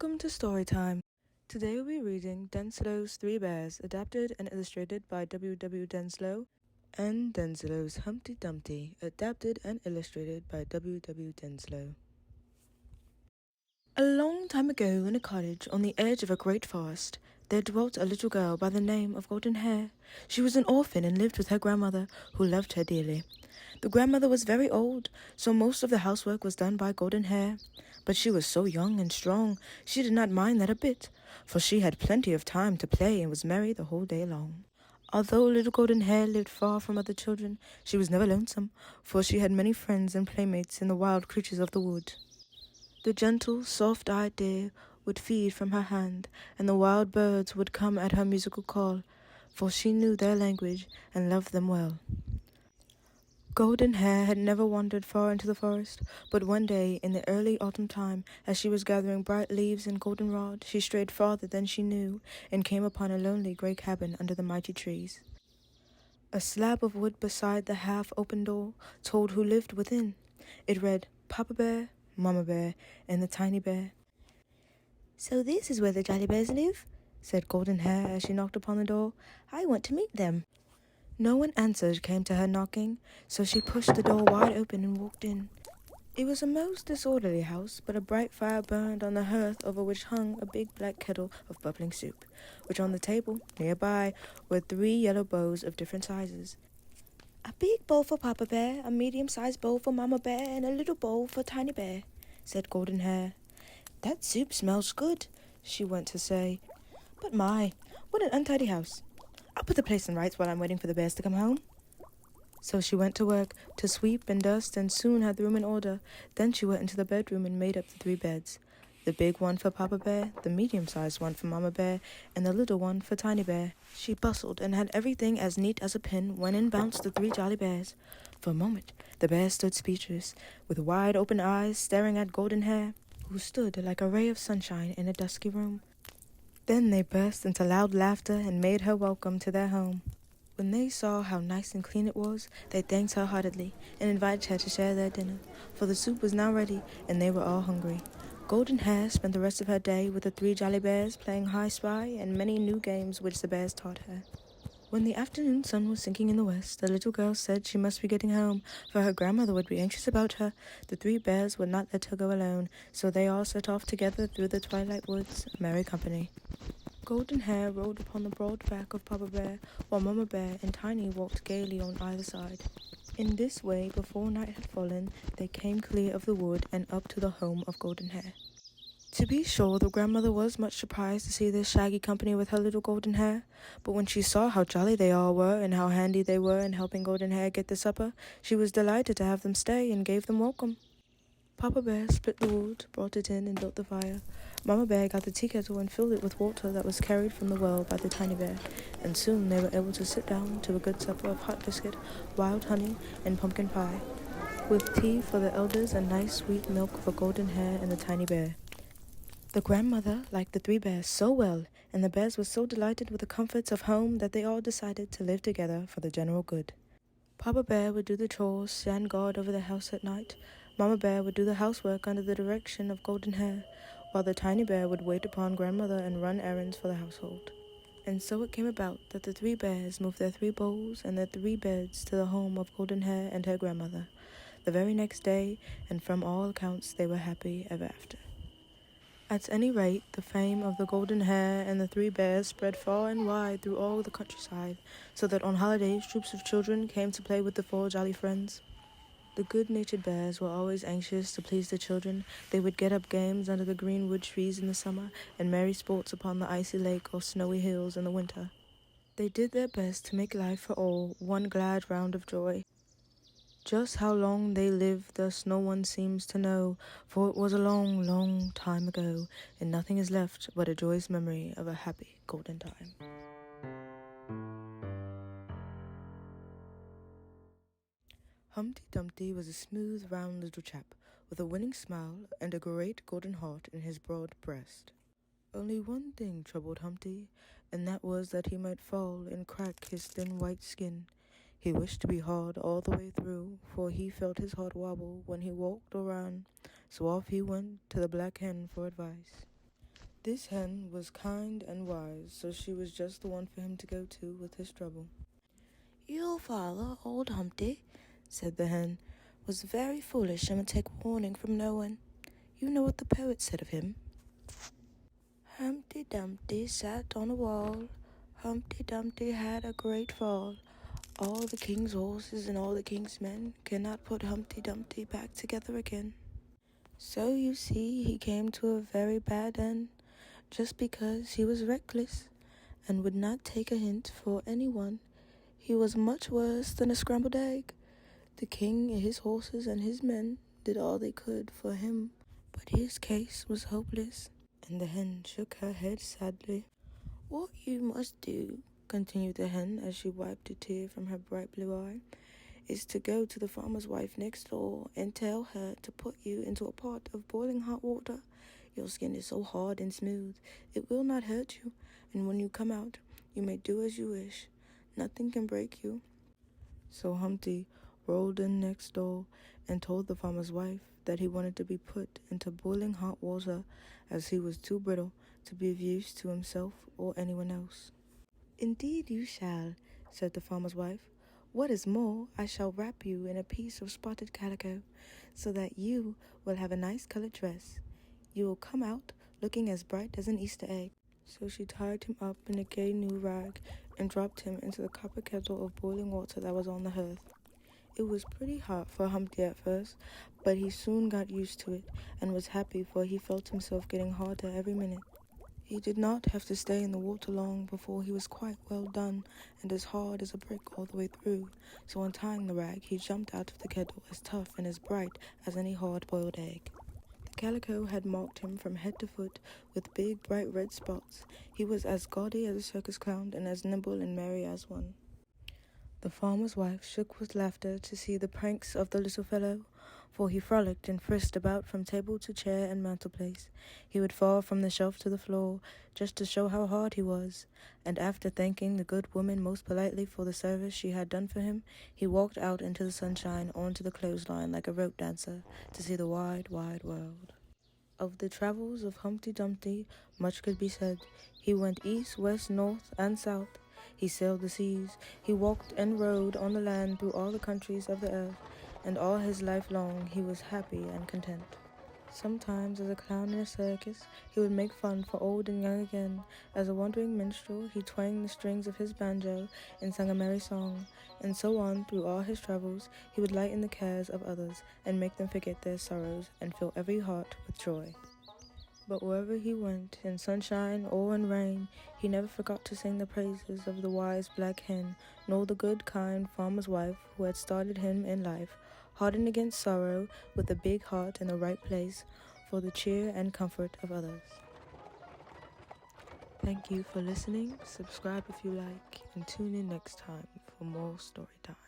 Welcome to Storytime. Today we'll be reading Denslow's Three Bears, adapted and illustrated by W. Denslow, and Denslow's Humpty Dumpty, adapted and illustrated by W. Denslow. A long time ago, in a cottage on the edge of a great forest, there dwelt a little girl by the name of Golden Hair. She was an orphan and lived with her grandmother, who loved her dearly. The grandmother was very old, so most of the housework was done by Golden Hair. But she was so young and strong, she did not mind that a bit, for she had plenty of time to play and was merry the whole day long. Although little Golden Hair lived far from other children, she was never lonesome, for she had many friends and playmates in the wild creatures of the wood. The gentle, soft-eyed deer would feed from her hand, and the wild birds would come at her musical call, for she knew their language and loved them well. Golden Hair had never wandered far into the forest, but one day, in the early autumn time, as she was gathering bright leaves and goldenrod, she strayed farther than she knew, and came upon a lonely grey cabin under the mighty trees. A slab of wood beside the half-open door told who lived within. It read, Papa Bear, Mama Bear, and the Tiny Bear. "So this is where the Jolly Bears live?" said Golden Hair as she knocked upon the door. "I want to meet them." No one answered came to her knocking, so she pushed the door wide open and walked in. It was a most disorderly house, but a bright fire burned on the hearth over which hung a big black kettle of bubbling soup, which on the table, nearby, were 3 yellow bowls of different sizes. "A big bowl for Papa Bear, a medium-sized bowl for Mama Bear, and a little bowl for Tiny Bear," said Golden Hair. "That soup smells good," she went to say. "But my, what an untidy house. I'll put the place in rights while I'm waiting for the bears to come home." So she went to work to sweep and dust and soon had the room in order. Then she went into the bedroom and made up the 3 beds. The big one for Papa Bear, the medium-sized one for Mama Bear, and the little one for Tiny Bear. She bustled and had everything as neat as a pin when in bounced the 3 jolly bears. For a moment the bears stood speechless, with wide open eyes staring at Golden Hair, who stood like a ray of sunshine in a dusky room. Then they burst into loud laughter and made her welcome to their home. When they saw how nice and clean it was, they thanked her heartily and invited her to share their dinner, for the soup was now ready and they were all hungry. Golden Hair spent the rest of her day with the 3 jolly bears, playing Hi Spy and many new games which the bears taught her. When the afternoon sun was sinking in the west, the little girl said she must be getting home, for her grandmother would be anxious about her. The 3 bears would not let her go alone, so they all set off together through the twilight woods, a merry company. Golden Hair rode upon the broad back of Papa Bear, while Mama Bear and Tiny walked gaily on either side. In this way, before night had fallen, they came clear of the wood and up to the home of Golden Hair. To be sure, the grandmother was much surprised to see this shaggy company with her little Golden Hair, but when she saw how jolly they all were and how handy they were in helping Golden Hair get the supper, she was delighted to have them stay and gave them welcome. Papa Bear split the wood, brought it in, and built the fire. Mama Bear got the tea kettle and filled it with water that was carried from the well by the Tiny Bear, and soon they were able to sit down to a good supper of hot biscuit, wild honey, and pumpkin pie, with tea for the elders and nice sweet milk for Golden Hair and the Tiny Bear. The grandmother liked the 3 bears so well, and the bears were so delighted with the comforts of home that they all decided to live together for the general good. Papa Bear would do the chores, stand guard over the house at night. Mama Bear would do the housework under the direction of Golden Hair, while the Tiny Bear would wait upon grandmother and run errands for the household. And so it came about that the 3 bears moved their 3 bowls and their 3 beds to the home of Golden Hair and her grandmother the very next day, and from all accounts they were happy ever after. At any rate, the fame of the Golden Hair and the 3 bears spread far and wide through all the countryside, so that on holidays troops of children came to play with the 4 jolly friends. The good-natured bears were always anxious to please the children. They would get up games under the green wood trees in the summer, and merry sports upon the icy lake or snowy hills in the winter. They did their best to make life for all one glad round of joy. Just how long they lived thus no one seems to know, for it was a long, long time ago, and nothing is left but a joyous memory of a happy golden time. Humpty Dumpty was a smooth, round little chap, with a winning smile and a great golden heart in his broad breast. Only one thing troubled Humpty, and that was that he might fall and crack his thin white skin. He wished to be hard all the way through, for he felt his heart wobble when he walked or ran, so off he went to the Black Hen for advice. This hen was kind and wise, so she was just the one for him to go to with his trouble. "Your father, old Humpty," said the hen, "was very foolish and would take warning from no one. You know what the poet said of him. Humpty Dumpty sat on a wall. Humpty Dumpty had a great fall. All the king's horses and all the king's men cannot put Humpty Dumpty back together again. So you see he came to a very bad end, just because he was reckless and would not take a hint for anyone. He was much worse than a scrambled egg. The king, his horses, and his men did all they could for him, but his case was hopeless." And the hen shook her head sadly. "What you must do," continued the hen as she wiped a tear from her bright blue eye, "is to go to the farmer's wife next door and tell her to put you into a pot of boiling hot water. Your skin is so hard and smooth, it will not hurt you, and when you come out, you may do as you wish. Nothing can break you." So Humpty rolled in next door and told the farmer's wife that he wanted to be put into boiling hot water, as he was too brittle to be of use to himself or anyone else. "Indeed you shall," said the farmer's wife. "What is more, I shall wrap you in a piece of spotted calico, so that you will have a nice colored dress. You will come out looking as bright as an Easter egg." So she tied him up in a gay new rag and dropped him into the copper kettle of boiling water that was on the hearth. It was pretty hot for Humpty at first, but he soon got used to it and was happy, for he felt himself getting harder every minute. He did not have to stay in the water long before he was quite well done and as hard as a brick all the way through, so untying the rag, he jumped out of the kettle as tough and as bright as any hard-boiled egg. The calico had marked him from head to foot with big, bright red spots. He was as gaudy as a circus clown and as nimble and merry as one. The farmer's wife shook with laughter to see the pranks of the little fellow, for he frolicked and frisked about from table to chair and mantelpiece. He would fall from the shelf to the floor, just to show how hard he was, and after thanking the good woman most politely for the service she had done for him, he walked out into the sunshine onto the clothesline like a rope dancer to see the wide, wide world. Of the travels of Humpty Dumpty, much could be said. He went east, west, north, and south. He sailed the seas. He walked and rode on the land through all the countries of the earth, and all his life long he was happy and content. Sometimes, as a clown in a circus, he would make fun for old and young again. As a wandering minstrel, he twanged the strings of his banjo and sang a merry song, and so on through all his travels. He would lighten the cares of others and make them forget their sorrows and fill every heart with joy. But wherever he went, in sunshine or in rain, he never forgot to sing the praises of the wise black hen, nor the good, kind farmer's wife who had started him in life, hardened against sorrow, with a big heart in the right place, for the cheer and comfort of others. Thank you for listening. Subscribe if you like, and tune in next time for more story time.